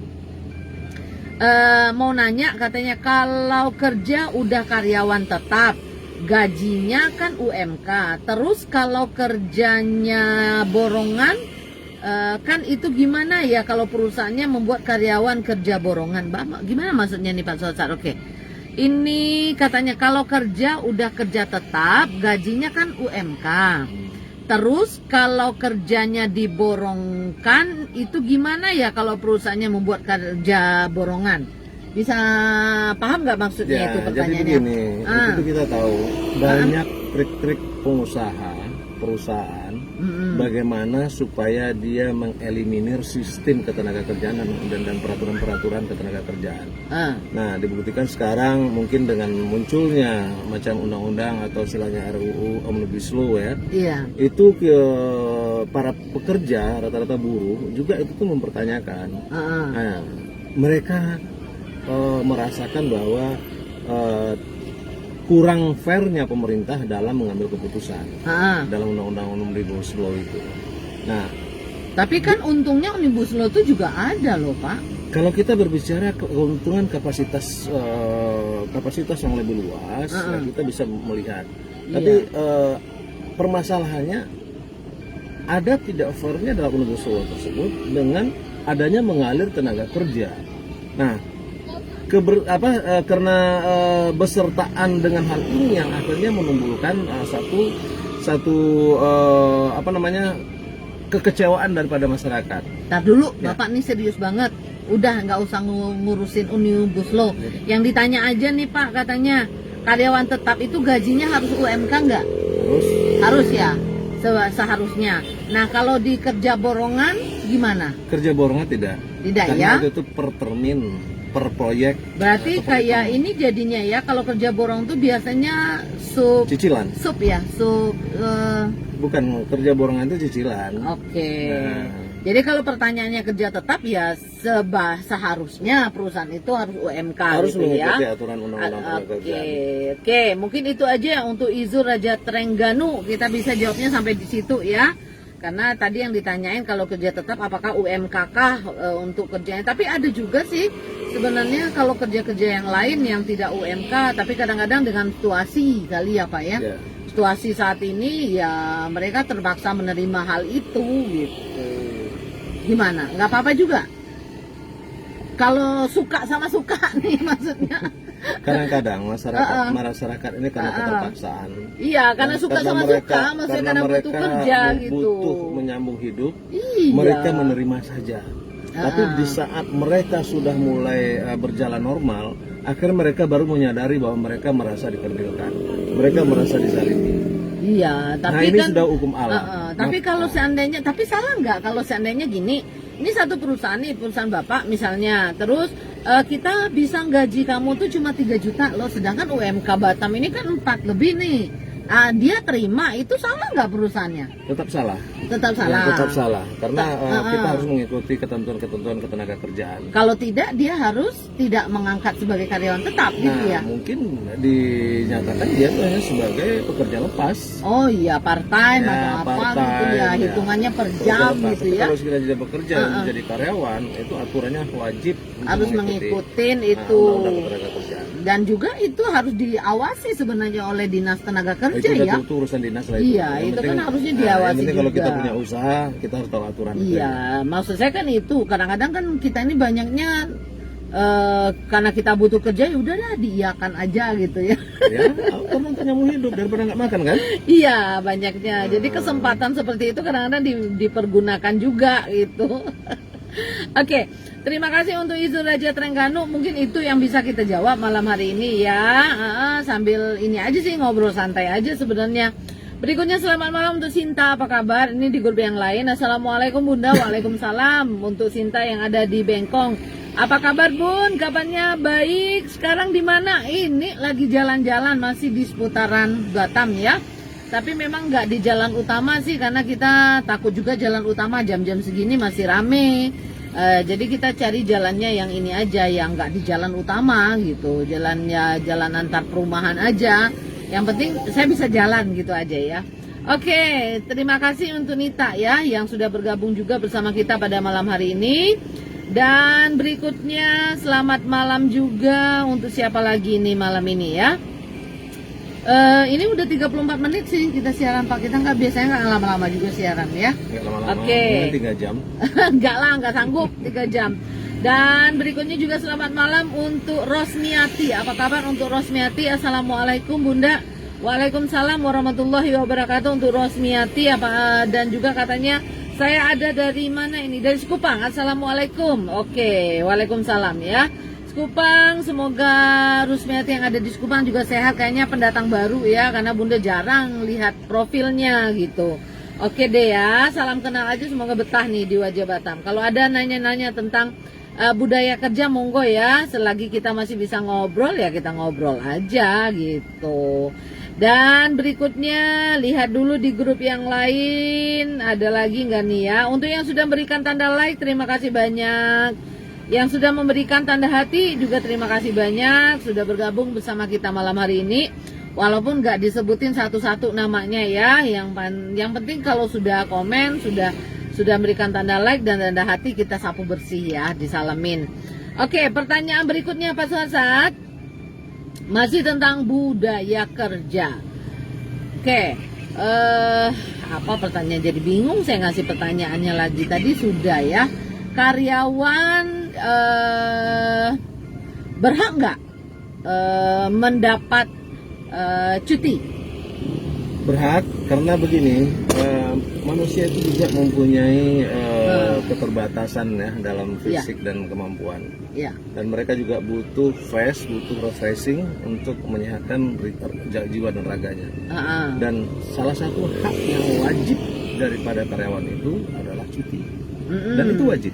Mau nanya katanya, kalau kerja udah karyawan tetap, gajinya kan UMK. Terus kalau kerjanya borongan, kan itu gimana ya kalau perusahaannya membuat karyawan kerja borongan? Gimana maksudnya nih Pak Sosar? Oke. Ini katanya kalau kerja udah kerja tetap, gajinya kan UMK. Terus kalau kerjanya diborongkan, itu gimana ya kalau perusahaannya membuat kerja borongan? Bisa paham nggak maksudnya Ya, itu jadi pertanyaannya? begini, itu kita tahu banyak trik-trik pengusaha perusahaan bagaimana supaya dia mengeliminir sistem ketenagakerjaan dan peraturan-peraturan ketenagakerjaan. Nah, dibuktikan sekarang mungkin dengan munculnya macam undang-undang atau istilahnya RUU Omnibus Law ya. Itu para pekerja rata-rata buruh juga itu tuh mempertanyakan. Nah, mereka merasakan bahwa kurang fairnya pemerintah dalam mengambil keputusan dalam undang-undang Omnibus Law itu. Nah, tapi kan untungnya Omnibus Law itu juga ada loh Pak. Kalau kita berbicara keuntungan kapasitas yang lebih luas, ya kita bisa melihat. Tapi permasalahannya ada tidak fairnya dalam Omnibus Law tersebut dengan adanya mengalir tenaga kerja. Nah, karena besertaan dengan hal ini yang akhirnya menimbulkan kekecewaan daripada masyarakat. Ntar dulu, Bapak nih serius banget. Udah nggak usah ngurusin Omnibus Law. Yang ditanya aja nih Pak, katanya karyawan tetap itu gajinya harus UMK nggak? Harus ya, seharusnya. Nah kalau di kerja borongan gimana? Kerja borongan tidak. Tidak karena ya? Itu per termin, per proyek. Berarti kayak ini jadinya ya, kalau kerja borong tuh biasanya cicilan. Bukan, kerja borongan itu cicilan. Oke. Jadi kalau pertanyaannya kerja tetap ya seharusnya perusahaan itu harus UMK harus gitu ya. mengikuti aturan undang-undang pekerjaan. Oke, mungkin itu aja untuk Izur Raja Trengganu. Kita bisa jawabnya sampai di situ ya. Karena tadi yang ditanyain kalau kerja tetap apakah UMK kah untuk kerjanya. Tapi ada juga sih sebenarnya kalau kerja-kerja yang lain yang tidak UMK, tapi kadang-kadang dengan situasi kali ya Pak ya. Situasi saat ini ya mereka terpaksa menerima hal itu gitu. Gimana? Nggak apa-apa juga? Kalau suka sama suka nih maksudnya. Kadang-kadang masyarakat ini karena keterpaksaan. Iya, karena suka sama suka, maksudnya karena butuh kerja gitu. Butuh menyambung hidup, mereka menerima saja. Tapi di saat mereka sudah mulai berjalan normal, akhirnya mereka baru menyadari bahwa mereka merasa dikerdilkan, mereka merasa disalimi. Iya, tapi ini kan sudah hukum alam. Tapi kalau seandainya, tapi salah nggak kalau seandainya gini, ini satu perusahaan nih, perusahaan Bapak misalnya, terus kita bisa gaji kamu tuh cuma 3 juta loh, sedangkan UMK Batam ini kan 4 lebih nih. Dia terima, itu salah nggak perusahaannya? Tetap salah. Tetap salah. Ya, tetap salah, karena kita harus mengikuti ketentuan-ketentuan ketenagakerjaan. Kalau tidak, dia harus tidak mengangkat sebagai karyawan tetap gitu ya? Mungkin dinyatakan dia tuh hanya sebagai pekerja lepas. Oh iya, part-time atau apa gitu ya, hitungannya per jam gitu ya. Kalau kita tidak bekerja menjadi karyawan, itu aturannya wajib harus mengikuti itu. Dan juga itu harus diawasi sebenarnya oleh Dinas Tenaga Kerja ya. Itu urusan dinas lah itu. Iya, itu kan harusnya diawasi juga. Kalau kita punya usaha, kita harus tahu aturan. Iya, maksud saya kan itu. Kadang-kadang kan kita ini banyaknya karena kita butuh kerja ya udahlah diiyakan aja gitu ya. Ya, kamu nyambung hidup daripada nggak makan kan? Iya, banyaknya. Jadi kesempatan seperti itu kadang-kadang dipergunakan juga gitu. Oke, terima kasih untuk Izur Raja Trengganu. Mungkin itu yang bisa kita jawab malam hari ini ya. Sambil ini aja sih, ngobrol santai aja sebenarnya. Berikutnya selamat malam untuk Sinta, apa kabar? Ini di grup yang lain. Assalamualaikum Bunda. Waalaikumsalam. Untuk Sinta yang ada di Bengkong. Apa kabar Bun? Kabarnya baik. Sekarang di mana? Ini lagi jalan-jalan, masih di seputaran Batam ya. Tapi memang nggak di jalan utama sih, karena kita takut juga jalan utama jam-jam segini masih rame. Jadi kita cari jalannya yang ini aja, yang nggak di jalan utama gitu. Jalannya jalan antar perumahan aja. Yang penting saya bisa jalan gitu aja ya. Oke, terima kasih untuk Nita ya yang sudah bergabung juga bersama kita pada malam hari ini. Dan berikutnya selamat malam juga untuk siapa lagi nih malam ini ya. Ini udah 34 menit sih kita siaran Pak. Kita biasanya nggak lama-lama juga siaran ya. Oke. 3 jam. nggak sanggup 3 jam. Dan berikutnya juga selamat malam untuk Rosmiati. Apa kabar untuk Rosmiati? Assalamualaikum Bunda. Waalaikumsalam warahmatullahi wabarakatuh untuk Rosmiati. Dan juga katanya saya ada dari mana ini? Dari Sekupang. Assalamualaikum. Oke, waalaikumsalam ya. Sekupang, semoga Rusmiati yang ada di Sekupang juga sehat. Kayaknya pendatang baru ya, karena Bunda jarang lihat profilnya gitu. Oke deh ya, salam kenal aja, semoga betah nih di Wajah Batam. Kalau ada nanya-nanya tentang budaya kerja, monggo ya. Selagi kita masih bisa ngobrol ya kita ngobrol aja gitu. Dan berikutnya lihat dulu di grup yang lain, ada lagi nggak nih ya. Untuk yang sudah memberikan tanda like, terima kasih banyak. Yang sudah memberikan tanda hati juga terima kasih banyak. Sudah bergabung bersama kita malam hari ini. Walaupun nggak disebutin satu-satu namanya ya. Yang penting kalau sudah komen, sudah memberikan tanda like dan tanda hati, kita sapu bersih ya, disalamin. Oke, pertanyaan berikutnya Pak Suharsat. Masih tentang budaya kerja. Oke, apa pertanyaan, jadi bingung saya ngasih pertanyaannya lagi. Tadi sudah ya. Karyawan berhak nggak mendapat cuti? Berhak, karena begini, manusia itu juga mempunyai keterbatasan ya dalam fisik dan kemampuan. Ya. Dan mereka juga butuh butuh refreshing untuk menyehatkan jiwa dan raganya. Dan salah satu hak yang wajib daripada karyawan itu adalah cuti. Dan itu wajib.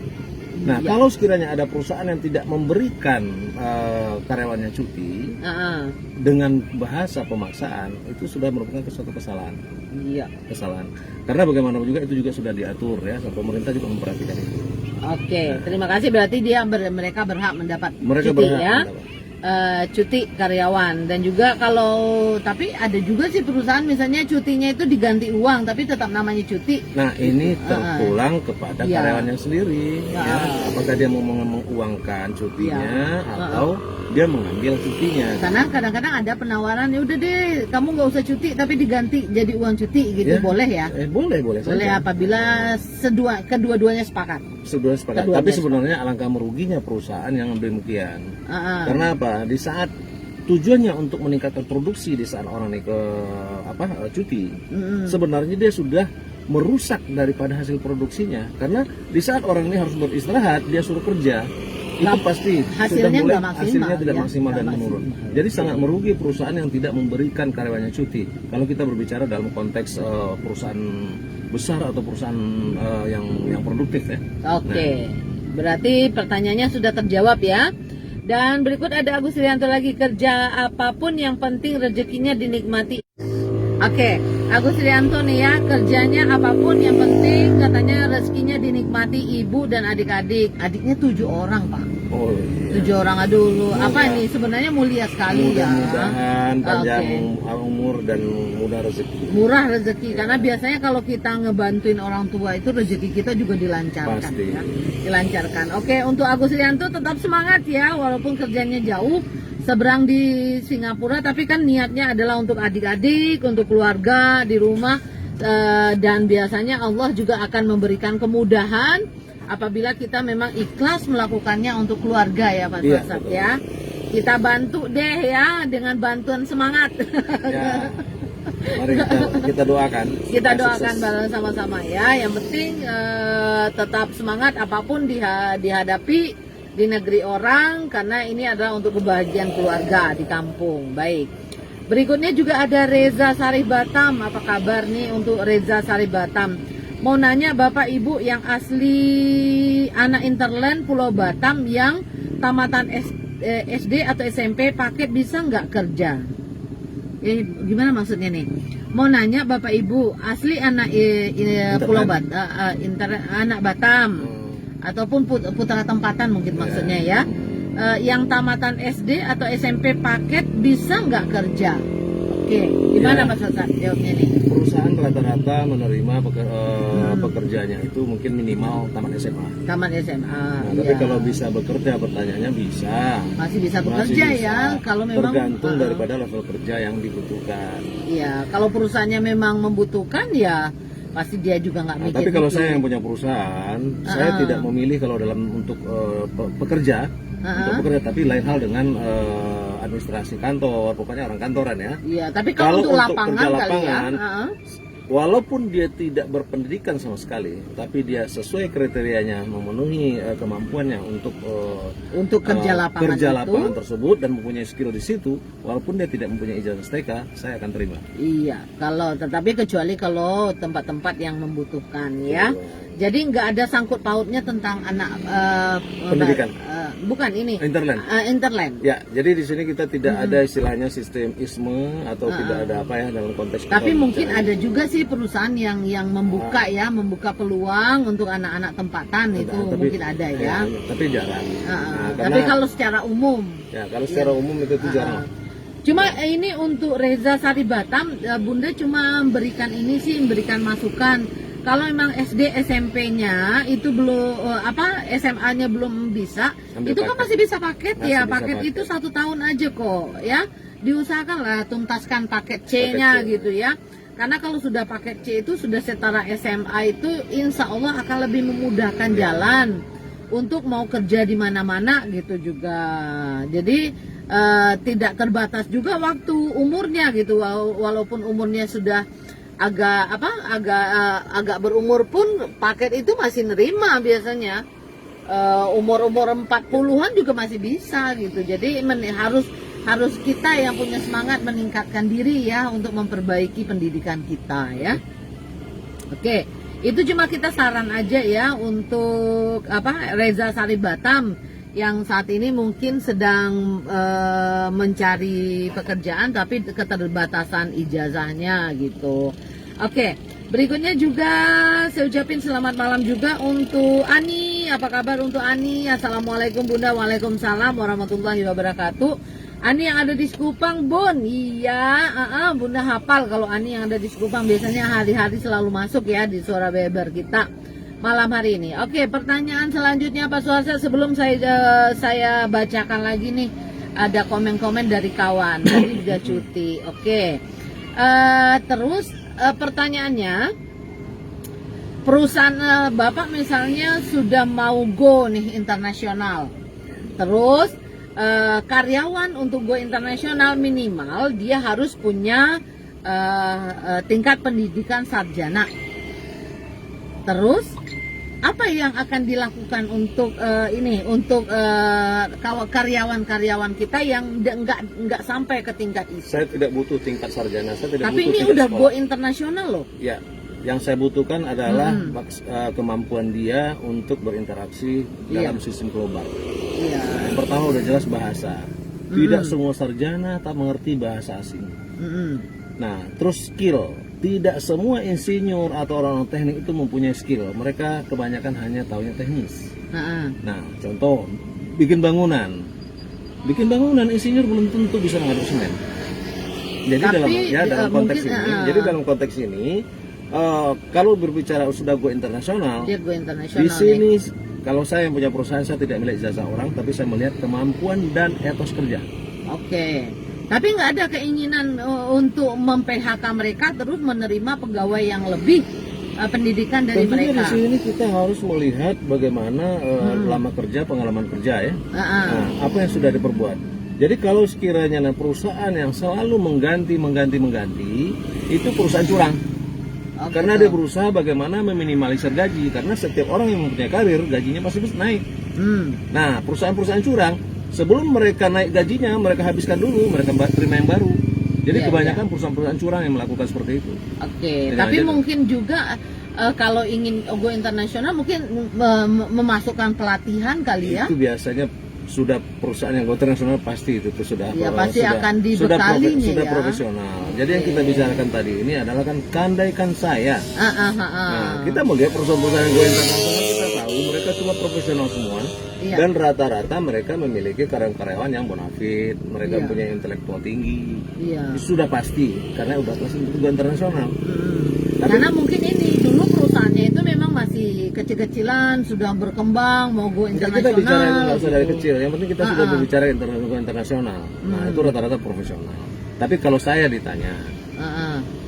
Nah, kalau sekiranya ada perusahaan yang tidak memberikan karyawannya cuti dengan bahasa pemaksaan, itu sudah merupakan suatu kesalahan. Iya. Kesalahan. Karena bagaimanapun juga itu juga sudah diatur ya, pemerintah juga memperhatikan itu. Oke, terima kasih. Berarti mereka berhak mendapat Mereka cuti berhak ya. mendapat. Cuti karyawan. Dan juga tapi ada juga sih perusahaan misalnya cutinya itu diganti uang tapi tetap namanya cuti. Nah, ini terpulang kepada karyawannya sendiri ya. Apakah dia mau menguangkan cutinya atau dia mengambil cutinya. Karena kadang-kadang ada penawaran, ya udah deh kamu nggak usah cuti tapi diganti jadi uang cuti gitu ya. Boleh ya? Boleh saja. Boleh apabila kedua-duanya sepakat. Sepakat. Tapi sebenarnya alangkah meruginya perusahaan yang demikian. Karena apa? Di saat tujuannya untuk meningkatkan produksi, di saat orang ini cuti, sebenarnya dia sudah merusak daripada hasil produksinya. Karena di saat orang ini harus beristirahat, dia suruh kerja, itu pasti hasilnya sudah mulai hasilnya tidak maksimal dan menurun. Jadi sangat merugi perusahaan yang tidak memberikan karyawannya cuti. Kalau kita berbicara dalam konteks perusahaan besar atau perusahaan yang produktif ya. Oke. Berarti pertanyaannya sudah terjawab ya. Dan berikut ada Agus Rianto lagi, kerja apapun yang penting rezekinya dinikmati. Oke, Agus Rianto nih ya, kerjanya apapun yang penting katanya rezekinya dinikmati ibu dan adik-adik. Adiknya 7 orang Pak. Oh, iya. 7 orang, aduh apa ini sebenarnya mulia sekali ya. Mudah-mudahan panjang umur dan murah rezeki. Karena biasanya kalau kita ngebantuin orang tua itu rezeki kita juga dilancarkan. Pasti. Ya. Dilancarkan. Oke, untuk Agus Rianto tetap semangat ya, walaupun kerjanya jauh seberang di Singapura, tapi kan niatnya adalah untuk adik-adik, untuk keluarga di rumah, dan biasanya Allah juga akan memberikan kemudahan apabila kita memang ikhlas melakukannya untuk keluarga ya Pak Suharsat ya. Kita bantu deh ya dengan bantuan semangat. Ya. Mari kita doakan. Kita doakan bersama-sama ya. Yang penting tetap semangat apapun dihadapi di negeri orang, karena ini adalah untuk kebahagiaan keluarga di kampung. Baik. Berikutnya juga ada Reza Sarih Batam. Apa kabar nih untuk Reza Sarih Batam? Mau nanya Bapak Ibu yang asli anak Interland Pulau Batam yang tamatan SD atau SMP paket bisa nggak kerja? Gimana maksudnya nih? Mau nanya Bapak Ibu asli anak Pulau Batam, anak Batam ataupun putra tempatan mungkin maksudnya ya, yang tamatan SD atau SMP paket bisa nggak kerja? Oke, gimana Mas Hasan jawabnya nih? Perusahaan rata-rata menerima pekerjaannya itu mungkin minimal tamat SMA. Tamat SMA. Tapi kalau bisa bekerja, pertanyaannya bisa. Masih bisa bekerja ya, kalau memang tergantung daripada level kerja yang dibutuhkan. Iya, kalau perusahaannya memang membutuhkan ya pasti dia juga nggak mikir. Tapi kalau saya yang punya perusahaan, saya tidak memilih kalau untuk pekerja. Untuk bekerja, tapi lain hal dengan administrasi kantor, pokoknya orang kantoran ya. Iya, tapi kalau untuk lapangan kali ya. walaupun dia tidak berpendidikan sama sekali, tapi dia sesuai kriterianya memenuhi kemampuannya untuk kerja lapangan tersebut dan mempunyai skill di situ, walaupun dia tidak mempunyai ijazah STK, saya akan terima. Iya, tetapi kecuali kalau tempat-tempat yang membutuhkan ya. Jadi nggak ada sangkut pautnya tentang anak pendidikan. Bukan ini. Interland. Ya, jadi di sini kita tidak ada istilahnya sistem ISME atau tidak ada apa ya dalam konteks. Tapi mungkin ada juga sih perusahaan yang membuka membuka peluang untuk anak-anak tempatan itu mungkin ada ya. Tapi jarang. Tapi kalau secara umum. Ya, kalau secara umum itu jarang. Cuma ini untuk Reza Sari Batam, Bunda cuma memberikan masukan. Kalau memang SD SMP-nya itu belum SMA-nya belum bisa, itu kan masih bisa paket ya. Paket itu 1 tahun aja kok ya. Diusahakanlah tuntaskan paket C-nya gitu ya. Karena kalau sudah paket C itu sudah setara SMA itu insya Allah akan lebih memudahkan jalan untuk mau kerja di mana-mana gitu juga. Jadi tidak terbatas juga waktu umurnya gitu, walaupun umurnya sudah agak berumur pun paket itu masih nerima biasanya. Umur 40-an juga masih bisa gitu. Jadi harus kita yang punya semangat meningkatkan diri ya untuk memperbaiki pendidikan kita ya. Oke, itu cuma kita saran aja ya untuk Reza Sari Batam yang saat ini mungkin sedang mencari pekerjaan tapi keterbatasan ijazahnya gitu. Oke, berikutnya juga saya ucapin selamat malam juga untuk Ani. Apa kabar untuk Ani? Assalamualaikum Bunda. Waalaikumsalam warahmatullahi wabarakatuh. Ani yang ada di Sekupang, Bun. Iya, Bunda hafal kalau Ani yang ada di Sekupang biasanya hari-hari selalu masuk ya di Suara Weber kita malam hari ini. Oke, pertanyaan selanjutnya Pak Suharsa, sebelum saya bacakan lagi nih, ada komen-komen dari kawan tadi udah cuti. Oke. Terus pertanyaannya, perusahaan Bapak misalnya sudah mau go nih internasional. Terus karyawan untuk go internasional minimal dia harus punya tingkat pendidikan sarjana. Terus apa yang akan dilakukan untuk kalau karyawan kita yang nggak sampai ke tingkat itu? Saya tidak butuh tingkat sarjana, tapi ini udah go internasional loh. Ya, yang saya butuhkan adalah kemampuan dia untuk berinteraksi dalam sistem global. Yang pertama udah jelas bahasa. Tidak semua sarjana tak mengerti bahasa asing. Nah, terus skill. Tidak semua insinyur atau orang teknik itu mempunyai skill. Mereka kebanyakan hanya taunya teknis. Nah, contoh bikin bangunan insinyur belum tentu bisa mengaduk semen. Jadi dalam konteks ini, kalau berbicara sudah go internasional, di sini kalau saya yang punya perusahaan, saya tidak melihat ijazah orang, tapi saya melihat kemampuan dan etos kerja. Oke. Tapi nggak ada keinginan untuk mem-PHK mereka terus menerima pegawai yang lebih pendidikan dari tentunya mereka. Di sini kita harus melihat bagaimana lama kerja, pengalaman kerja ya. Apa yang sudah diperbuat. Jadi kalau sekiranya perusahaan yang selalu mengganti itu perusahaan curang. Karena dia berusaha bagaimana meminimalisir gaji, karena setiap orang yang mempunyai karir gajinya pasti naik. Nah, perusahaan-perusahaan curang sebelum mereka naik gajinya, mereka habiskan dulu, mereka terima yang baru. Jadi kebanyakan perusahaan-perusahaan curang yang melakukan seperti itu. Oke, tapi mungkin juga kalau ingin go internasional mungkin memasukkan pelatihan kali ya. Itu biasanya sudah perusahaan yang go internasional pasti itu sudah pasti akan dibekali sudah profesional. Jadi yang kita bicarakan tadi ini adalah kan kandaikan saya. Nah, kita melihat perusahaan-perusahaan yang go internasional, kita tahu mereka cuma profesional semua. Dan rata-rata mereka memiliki karyawan yang bonafit, mereka punya intelektual tinggi. Itu sudah pasti karena udah kelas untuk go internasional. Karena mungkin ini dulu perusahaannya itu memang masih kecil-kecilan, sudah berkembang, mau go internasional. Kita bicara nggak usah dari kecil, yang penting kita sudah berbicara internasional. Nah, itu rata-rata profesional. Tapi kalau saya ditanya,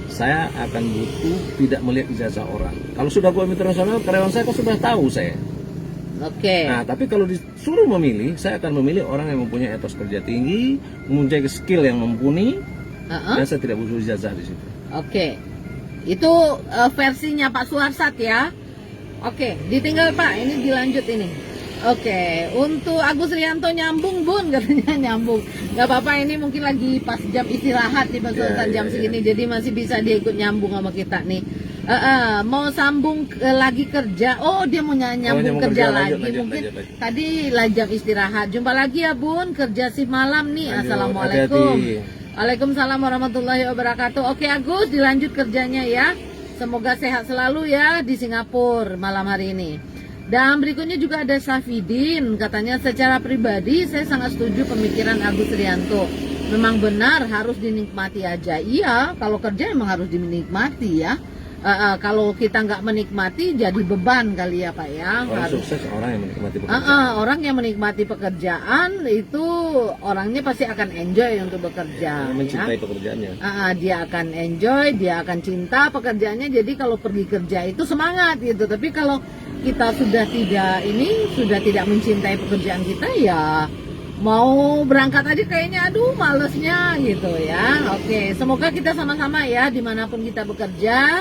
saya akan butuh tidak melihat ijazah orang. Kalau sudah go internasional, karyawan saya kan sudah tahu saya. Nah, tapi kalau disuruh memilih, saya akan memilih orang yang mempunyai etos kerja tinggi, mempunyai skill yang mumpuni, dan saya tidak butuh ijazah di situ. Itu versinya Pak Suarsat ya. Oke, ditinggal Pak, ini dilanjut ini. Oke, untuk Agus Rianto nyambung Bun, katanya nyambung. Gak apa-apa, ini mungkin lagi pas jam istirahat nih Pak Suarsat, jam segini, jadi masih bisa dia ikut nyambung sama kita nih. Mau sambung lagi kerja. Oh, dia mau nyambung kerja lagi. Mungkin lanjut. Tadi lah jam istirahat. Jumpa lagi ya Bun, kerja shift malam nih. Assalamualaikum. Waalaikumsalam warahmatullahi wabarakatuh. Oke Agus, dilanjut kerjanya ya. Semoga sehat selalu ya di Singapura malam hari ini. Dan berikutnya juga ada Safidin, katanya secara pribadi saya sangat setuju pemikiran Agus Rianto. Memang benar harus dinikmati aja. Iya, kalau kerja emang harus dinikmati ya. Kalau kita nggak menikmati jadi beban kali ya Pak ya. Orang harus sukses orang yang menikmati pekerjaan. Orang yang menikmati pekerjaan itu orangnya pasti akan enjoy untuk bekerja. Mencintai ya. pekerjaannya. Dia akan enjoy, dia akan cinta pekerjaannya. Jadi kalau pergi kerja itu semangat gitu. Tapi kalau kita sudah tidak mencintai pekerjaan kita ya mau berangkat aja kayaknya aduh malesnya gitu ya. Oke, semoga kita sama-sama ya dimanapun kita bekerja.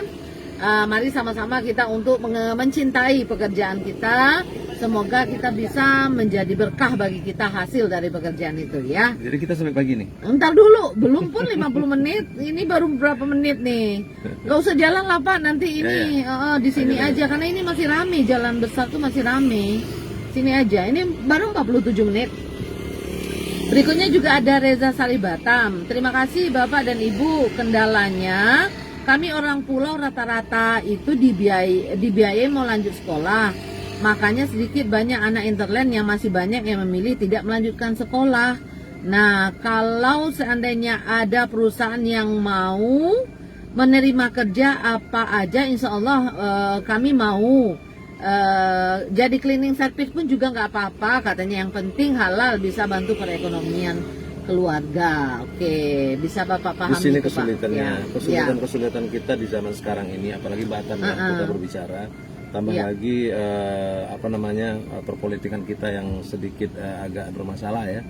Mari sama-sama kita untuk mencintai pekerjaan kita. Semoga kita bisa menjadi berkah bagi kita hasil dari pekerjaan itu ya. Jadi kita sampai pagi nih. Ntar dulu, belum pun 50 menit. Ini baru berapa menit nih? Gak usah jalan lah Pak, nanti ini di sini aja karena ini masih rame, jalan besar tuh masih rame. Sini aja. Ini baru 47 menit. Berikutnya juga ada Reza Sari Batam. Terima kasih Bapak dan Ibu. Kendalanya kami orang pulau rata-rata itu dibiayai mau lanjut sekolah. Makanya sedikit banyak anak interland yang masih banyak yang memilih tidak melanjutkan sekolah. Nah, kalau seandainya ada perusahaan yang mau menerima kerja apa aja, insya Allah kami mau. Jadi cleaning service pun juga nggak apa-apa, katanya yang penting halal bisa bantu perekonomian keluarga. Oke, bisa Bapak pahami. Di sini itu, kesulitannya, Pak? kesulitan kita di zaman sekarang ini, apalagi Batam ya, kita berbicara. Tambah lagi perpolitikan kita yang sedikit agak bermasalah ya.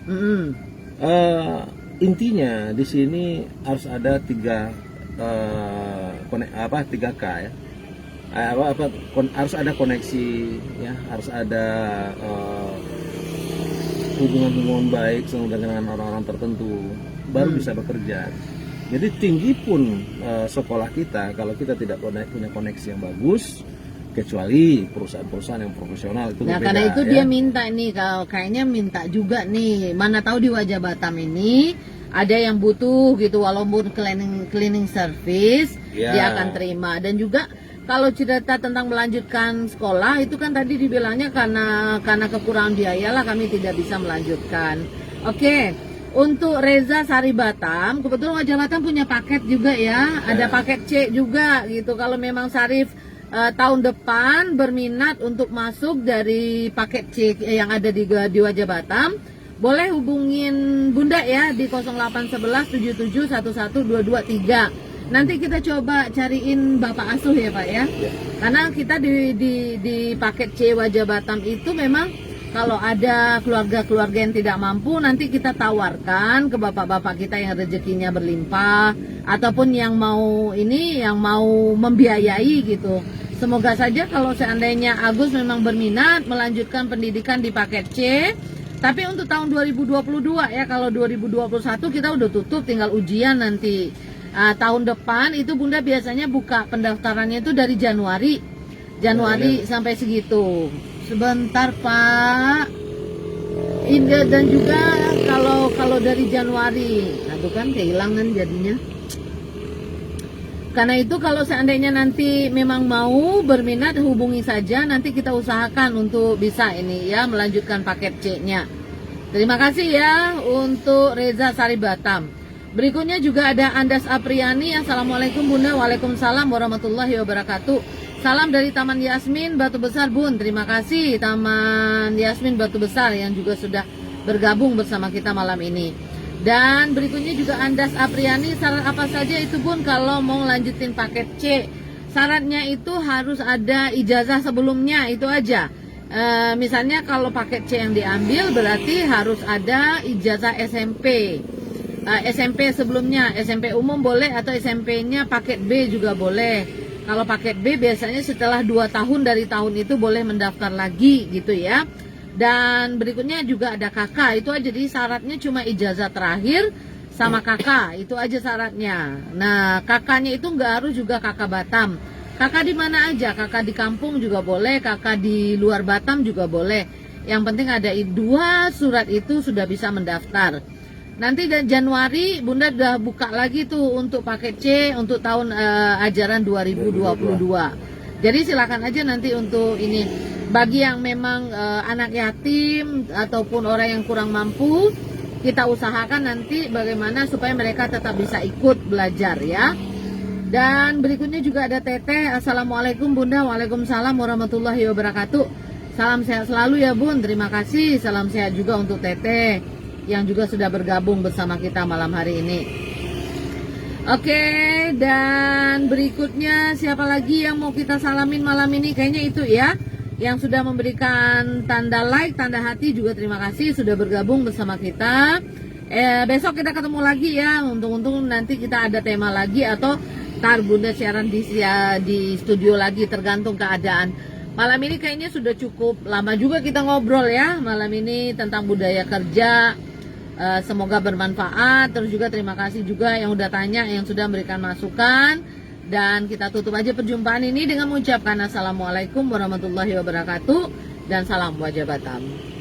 Intinya di sini harus ada 3K ya. Harus ada koneksi ya, harus ada hubungan baik dengan orang-orang tertentu baru bisa bekerja. Jadi tinggi pun sekolah kita kalau kita tidak punya koneksi yang bagus, kecuali perusahaan-perusahaan yang profesional itu nah berbeda, karena itu ya. dia minta nih, kalau kayaknya minta juga nih, mana tahu di Wajah Batam ini ada yang butuh gitu, walaupun cleaning service dia akan terima. Dan juga kalau cerita tentang melanjutkan sekolah itu kan tadi dibilangnya karena kekurangan biaya lah kami tidak bisa melanjutkan. Oke, untuk Reza Sari Batam, kebetulan Wajah Batam punya paket juga ya, ada paket C juga gitu. Kalau memang Sarif tahun depan berminat untuk masuk dari paket C yang ada di Wajah Batam, boleh hubungin Bunda ya di 0811 77 11 223. Nanti kita coba cariin Bapak Asuh ya Pak ya. Karena kita di paket C Wajah Batam itu memang kalau ada keluarga-keluarga yang tidak mampu, nanti kita tawarkan ke bapak-bapak kita yang rezekinya berlimpah ataupun yang mau membiayai gitu. Semoga saja kalau seandainya Agus memang berminat melanjutkan pendidikan di paket C. Tapi untuk tahun 2022 ya, kalau 2021 kita udah tutup, tinggal ujian nanti. Tahun depan itu Bunda biasanya buka pendaftarannya itu dari Januari sampai segitu. Sebentar Pak. Dan juga kalau dari Januari, nah itu kan kehilangan jadinya. Karena itu kalau seandainya nanti memang mau berminat, hubungi saja, nanti kita usahakan untuk bisa ini ya melanjutkan paket C-nya. Terima kasih ya untuk Reza Sari Batam. Berikutnya juga ada Andas Apriani. Assalamualaikum Bunda. Waalaikumsalam warahmatullahi wabarakatuh. Salam dari Taman Yasmin Batu Besar Bun. Terima kasih Taman Yasmin Batu Besar yang juga sudah bergabung bersama kita malam ini. Dan berikutnya juga Andas Apriani, syarat apa saja itu Bun kalau mau lanjutin paket C? Syaratnya itu harus ada ijazah sebelumnya, itu aja. Misalnya kalau paket C yang diambil berarti harus ada ijazah SMP. SMP sebelumnya, SMP umum boleh atau SMP-nya paket B juga boleh. Kalau paket B biasanya setelah 2 tahun dari tahun itu boleh mendaftar lagi gitu ya. Dan berikutnya juga ada KK, itu aja, jadi syaratnya cuma ijazah terakhir sama KK, itu aja syaratnya. Nah, KK-nya itu nggak harus juga KK Batam. KK di mana aja, KK di kampung juga boleh, KK di luar Batam juga boleh. Yang penting ada 2 surat itu sudah bisa mendaftar. Nanti dan Januari Bunda udah buka lagi tuh untuk paket C untuk tahun ajaran 2022. Jadi silakan aja nanti untuk ini. Bagi yang memang anak yatim ataupun orang yang kurang mampu, kita usahakan nanti bagaimana supaya mereka tetap bisa ikut belajar ya. Dan berikutnya juga ada Teteh. Assalamualaikum Bunda. Waalaikumsalam warahmatullahi wabarakatuh. Salam sehat selalu ya Bun. Terima kasih. Salam sehat juga untuk Teteh yang juga sudah bergabung bersama kita malam hari ini. Oke, dan berikutnya siapa lagi yang mau kita salamin malam ini? Kayaknya itu ya. Yang sudah memberikan tanda like, tanda hati juga terima kasih sudah bergabung bersama kita. Besok kita ketemu lagi ya. Untung-untung nanti kita ada tema lagi atau ntar Bunda siaran di studio lagi, tergantung keadaan. Malam ini kayaknya sudah cukup lama juga kita ngobrol ya. Malam ini tentang budaya kerja. Semoga bermanfaat. Terus juga terima kasih juga yang udah tanya, yang sudah memberikan masukan. Dan kita tutup aja perjumpaan ini dengan mengucapkan Assalamualaikum warahmatullahi wabarakatuh dan salam wajah Batam.